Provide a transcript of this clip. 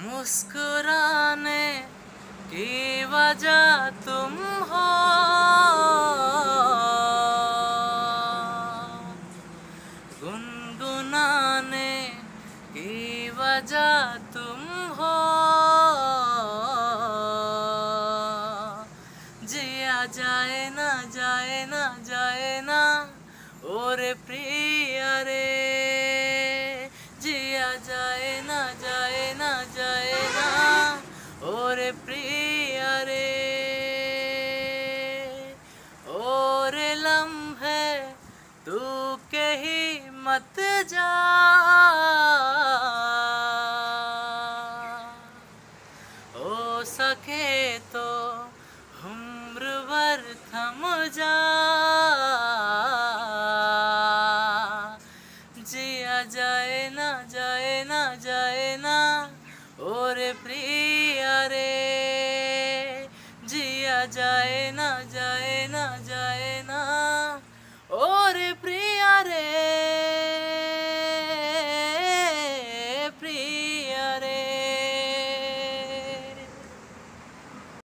मुस्कुराने की वजह तुम हो, गुनगुनाने की वजह तुम हो, जिया जाए ना जाए ना जाए ना और प्रिय रे, जिया जाए ना जाए ना जाए ना और प्रिय रे, और लम्हे तू कहीं मत जा, हो सके तो उम्र भर थम जा, जिया जाए ना जाए ना जाए ना और प्रिय रे, जिया जाए ना जाए